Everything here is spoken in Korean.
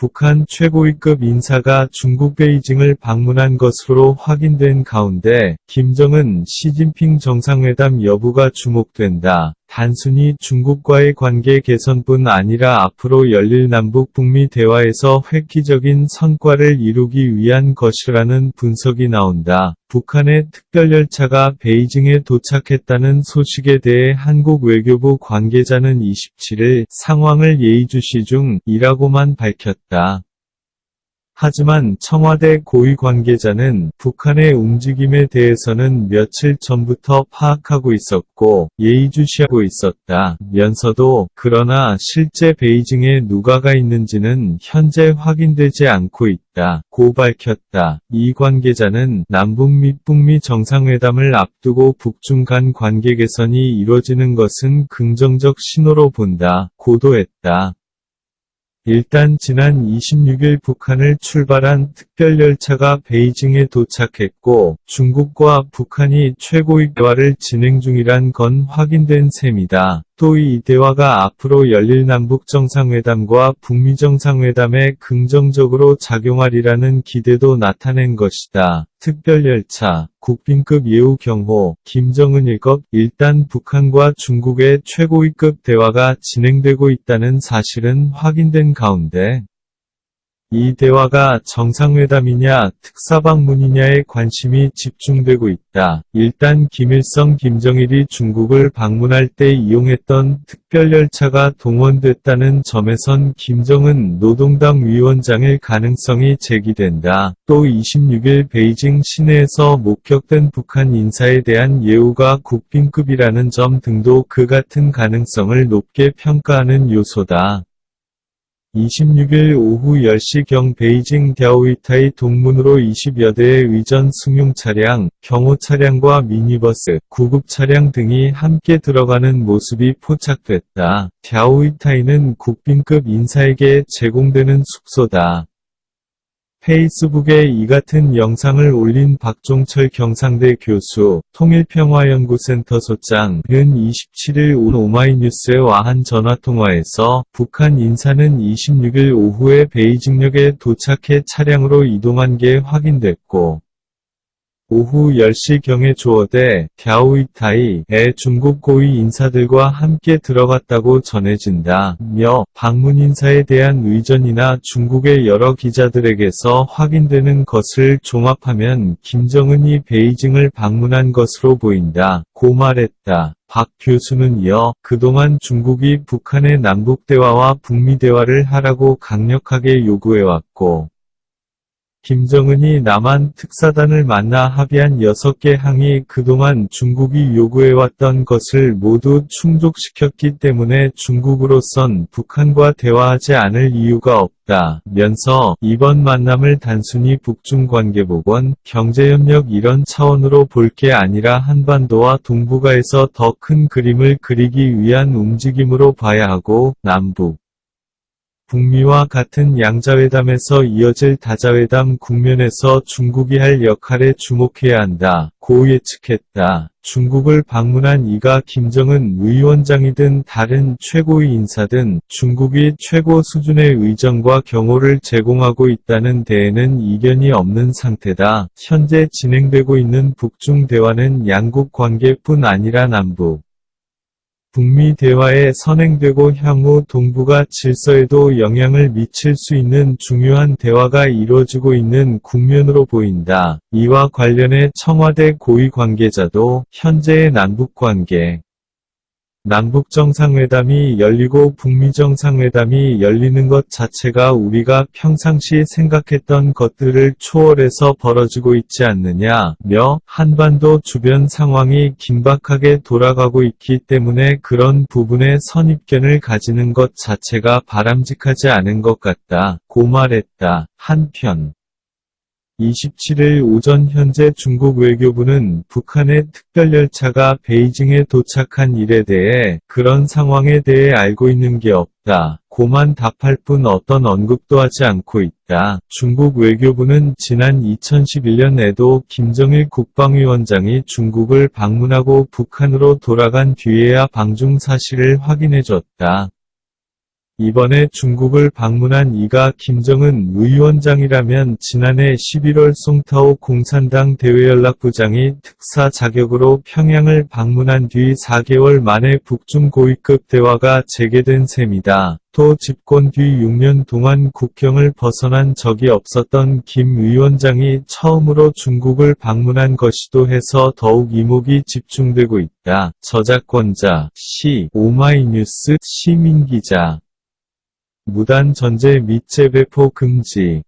북한 최고위급 인사가 중국 베이징을 방문한 것으로 확인된 가운데 김정은, 시진핑 정상회담 여부가 주목된다. 단순히 중국과의 관계 개선뿐 아니라 앞으로 열릴 남북-북미 대화에서 획기적인 성과를 이루기 위한 것이라는 분석이 나온다. 북한의 특별열차가 베이징에 도착했다는 소식에 대해 한국 외교부 관계자는 27일 상황을 예의주시 중이라고만 밝혔다. 하지만 청와대 고위 관계자는 북한의 움직임에 대해서는 며칠 전부터 파악하고 있었고 예의주시하고 있었다면서도 그러나 실제 베이징에 누가 가 있는지는 현재 확인되지 않고 있다고 밝혔다. 이 관계자는 남북 및 북미 정상회담을 앞두고 북중 간 관계 개선이 이뤄지는 것은 긍정적 신호로 본다. 고도했다. 일단 지난 26일 북한을 출발한 특별열차가 베이징에 도착했고 중국과 북한이 최고위 대화를 진행 중이란 건 확인된 셈이다. 또 이 대화가 앞으로 열릴 남북정상회담과 북미정상회담에 긍정적으로 작용하리라는 기대도 나타낸 것이다. 특별열차, 국빈급 예우 경호, 김정은 일것 일단 북한과 중국의 최고위급 대화가 진행되고 있다는 사실은 확인된 가운데 이 대화가 정상회담이냐 특사방문이냐에 관심이 집중되고 있다. 일단 김일성, 김정일이 중국을 방문할 때 이용했던 특별열차가 동원됐다는 점에선 김정은 노동당 위원장일 가능성이 제기된다. 또 26일 베이징 시내에서 목격된 북한 인사에 대한 예우가 국빈급이라는 점 등도 그 같은 가능성을 높게 평가하는 요소다. 26일 오후 10시경 베이징 랴오이타이 동문으로 20여 대의 의전 승용 차량, 경호 차량과 미니버스, 구급 차량 등이 함께 들어가는 모습이 포착됐다. 랴오이타이는 국빈급 인사에게 제공되는 숙소다. 페이스북에 이 같은 영상을 올린 박종철 경상대 교수, 통일평화연구센터 소장은 27일 오마이뉴스와 한 전화통화에서 북한 인사는 26일 오후에 베이징역에 도착해 차량으로 이동한 게 확인됐고 오후 10시경에 조어대 랴오이타이에 중국 고위 인사들과 함께 들어갔다고 전해진다며 방문 인사에 대한 의전이나 중국의 여러 기자들에게서 확인되는 것을 종합하면 김정은이 베이징을 방문한 것으로 보인다. 고 말했다. 박 교수는 이어 그동안 중국이 북한의 남북대화와 북미대화를 하라고 강력하게 요구해왔고 김정은이 남한 특사단을 만나 합의한 6개 항이 그동안 중국이 요구해왔던 것을 모두 충족시켰기 때문에 중국으로선 북한과 대화하지 않을 이유가 없다면서 이번 만남을 단순히 북중 관계 복원, 경제협력 이런 차원으로 볼 게 아니라 한반도와 동북아에서 더 큰 그림을 그리기 위한 움직임으로 봐야 하고 남북 북미와 같은 양자회담에서 이어질 다자회담 국면에서 중국이 할 역할에 주목해야 한다. 고 예측했다. 중국을 방문한 이가 김정은 위원장이든 다른 최고위 인사든 중국이 최고 수준의 의전과 경호를 제공하고 있다는 데에는 이견이 없는 상태다. 현재 진행되고 있는 북중 대화는 양국 관계뿐 아니라 남북 북미 대화에 선행되고 향후 동북아 질서에도 영향을 미칠 수 있는 중요한 대화가 이루어지고 있는 국면으로 보인다. 이와 관련해 청와대 고위 관계자도 현재의 남북관계, 남북정상회담이 열리고 북미정상회담이 열리는 것 자체가 우리가 평상시 생각했던 것들을 초월해서 벌어지고 있지 않느냐며 한반도 주변 상황이 긴박하게 돌아가고 있기 때문에 그런 부분에 선입견을 가지는 것 자체가 바람직하지 않은 것 같다. 고 말했다. 한편 27일 오전 현재 중국 외교부는 북한의 특별열차가 베이징에 도착한 일에 대해 그런 상황에 대해 알고 있는 게 없다. 고만 답할 뿐 어떤 언급도 하지 않고 있다. 중국 외교부는 지난 2011년에도 김정일 국방위원장이 중국을 방문하고 북한으로 돌아간 뒤에야 방중 사실을 확인해줬다. 이번에 중국을 방문한 이가 김정은 위원장이라면 지난해 11월 송타오 공산당 대외연락부장이 특사 자격으로 평양을 방문한 뒤 4개월 만에 북중 고위급 대화가 재개된 셈이다. 또 집권 뒤 6년 동안 국경을 벗어난 적이 없었던 김 위원장이 처음으로 중국을 방문한 것이도 해서 더욱 이목이 집중되고 있다. 저작권자, 오마이뉴스, 시민기자 무단 전제 및 재배포 금지